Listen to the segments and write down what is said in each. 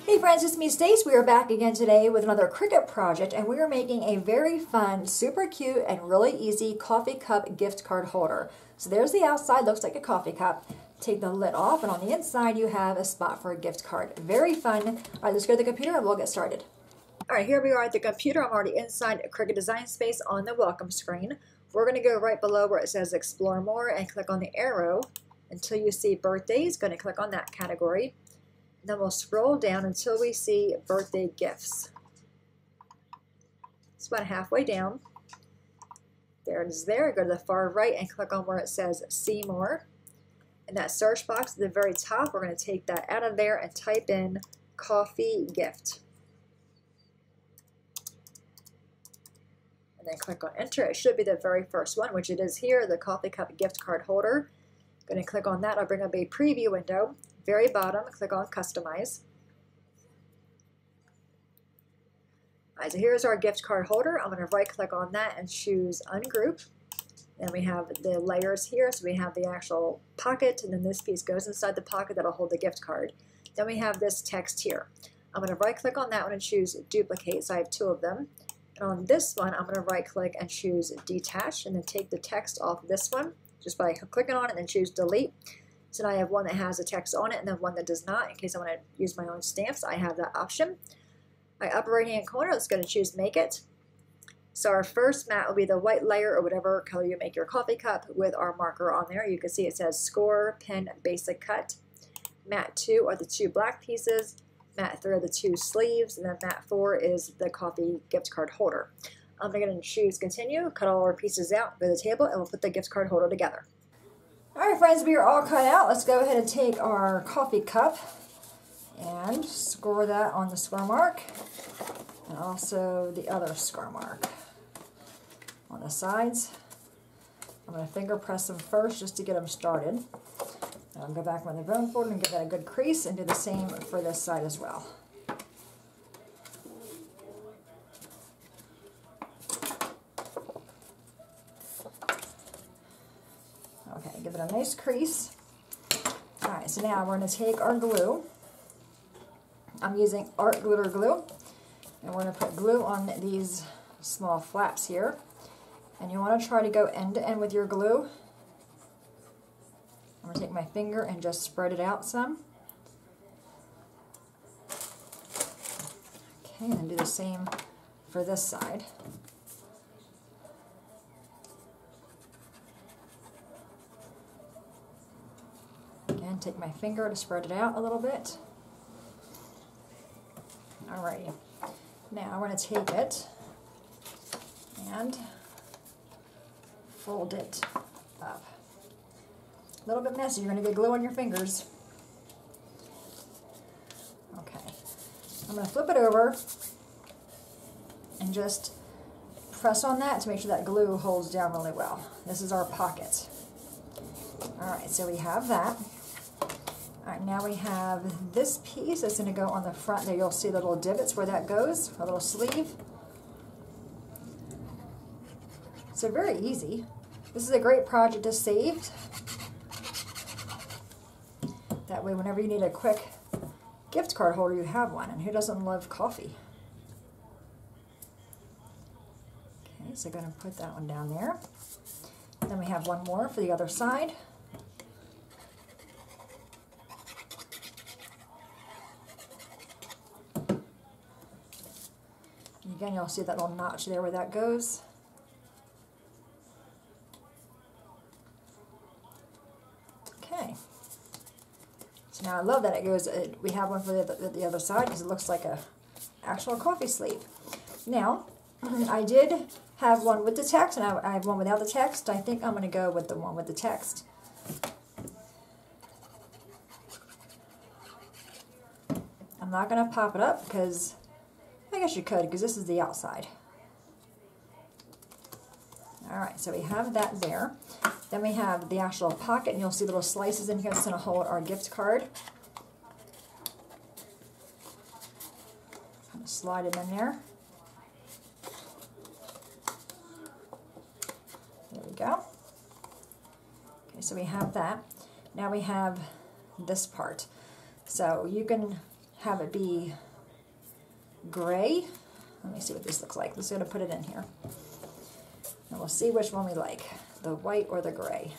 Hey friends, it's me Stace. We are back again today with another Cricut project, and we are making a very fun, super cute, and really easy coffee cup gift card holder. So there's the outside, looks like a coffee cup. Take the lid off, and on the inside you have a spot for a gift card. Very fun. All right, let's go to the computer and we'll get started. All right, here we are at the computer. I'm already inside a Cricut Design Space on the welcome screen. We're going to go right below where it says Explore More and click on the arrow until you see birthdays. Going to click on that category. Then we'll scroll down until we see birthday gifts. It's about halfway down. There it is there. Go to the far right and click on where it says See More. In that search box at the very top, we're going to take that out of there and type in coffee gift. And then click on enter. It should be the very first one, which it is here, the coffee cup gift card holder. Going to click on that. I'll bring up a preview window. Very bottom, click on Customize. Alright, so here's our gift card holder. I'm going to right click on that and choose Ungroup. Then we have the layers here, so we have the actual pocket, and then this piece goes inside the pocket that'll hold the gift card. Then we have this text here. I'm going to right click on that one and choose Duplicate, so I have two of them. And on this one, I'm going to right click and choose Detach, and then take the text off this one, just by clicking on it and then choose Delete. So now I have one that has a text on it and then one that does not. In case I want to use my own stamps, I have that option. My upper right hand corner, let's go to choose Make It. So our first mat will be the white layer or whatever color you make your coffee cup with our marker on there. You can see it says Score, Pen, Basic Cut. Mat 2 are the two black pieces. Mat 3 are the two sleeves. And then mat 4 is the coffee gift card holder. I'm going to choose Continue, cut all our pieces out, go to the table, and we'll put the gift card holder together. Alright friends, we are all cut out. Let's go ahead and take our coffee cup and score that on the score mark, and also the other score mark on the sides. I'm going to finger press them first just to get them started. And I'll go back on the bone folder and give that a good crease and do the same for this side as well. Okay, give it a nice crease. Alright, so now we're going to take our glue. I'm using Art Glitter Glue. And we're going to put glue on these small flaps here. And you want to try to go end to end with your glue. I'm going to take my finger and just spread it out some. Okay, and then do the same for this side. Again, take my finger to spread it out a little bit. Alrighty. Now I'm going to take it and fold it up. A little bit messy. You're going to get glue on your fingers. Okay. I'm going to flip it over and just press on that to make sure that glue holds down really well. This is our pocket. Alright, so we have that. Alright, now we have this piece that's going to go on the front there. You'll see the little divots where that goes, a little sleeve. So very easy. This is a great project to save. That way whenever you need a quick gift card holder, you have one. And who doesn't love coffee? Okay, so I'm going to put that one down there. Then we have one more for the other side. Again, you'll see that little notch there where that goes. Okay. So now I love that it goes, we have one for the other side because it looks like a actual coffee sleeve. Now, I did have one with the text and I have one without the text. I think I'm going to go with the one with the text. I'm not going to pop it up because I guess you could, because this is the outside. Alright, so we have that there. Then we have the actual pocket, and you'll see little slices in here that's going to hold our gift card. Kind of slide it in there. There we go. Okay, so we have that. Now we have this part. So you can have it be gray. Let me see what this looks like. I'm just going to put it in here. And we'll see which one we like, the white or the gray.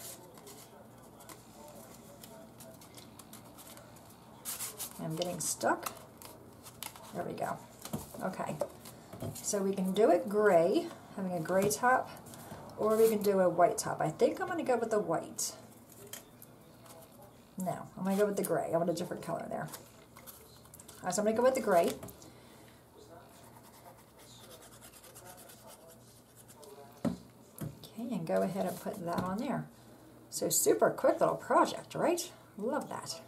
I'm getting stuck. There we go. Okay. So we can do it gray, having a gray top, or we can do a white top. I think I'm going to go with the white. No, I'm going to go with the gray. I want a different color there. All right, so I'm going to go with the gray. Okay, and go ahead and put that on there. So super quick little project, right? Love that.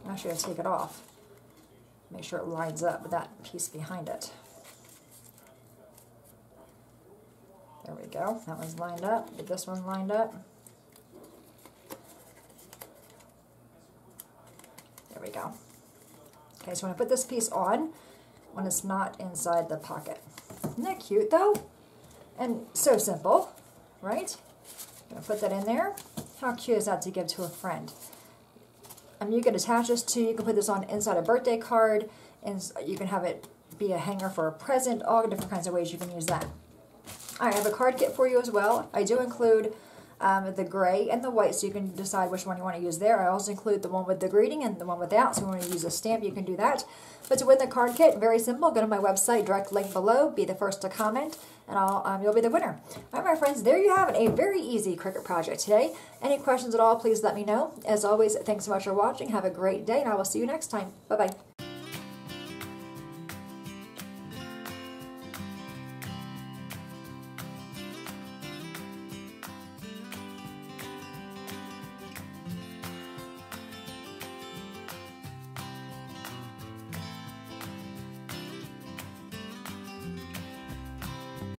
I'm actually going to take it off. Make sure it lines up with that piece behind it. There we go. That one's lined up. Get this one lined up. There we go. Okay, so when I put this piece on, when it's not inside the pocket. Isn't that cute though? And so simple, right? I'm gonna put that in there. How cute is that to give to a friend? You can attach this to, you can put this on inside a birthday card, and you can have it be a hanger for a present, all different kinds of ways you can use that. All right, I have a card kit for you as well. I do include the gray and the white, so you can decide which one you want to use there. I also include the one with the greeting and the one without, so if you want to use a stamp, you can do that. But to win the card kit, very simple. Go to my website, direct link below, be the first to comment, and you'll be the winner. All right, my friends, there you have it, a very easy Cricut project today. Any questions at all, please let me know. As always, thanks so much for watching. Have a great day, and I will see you next time. Bye-bye.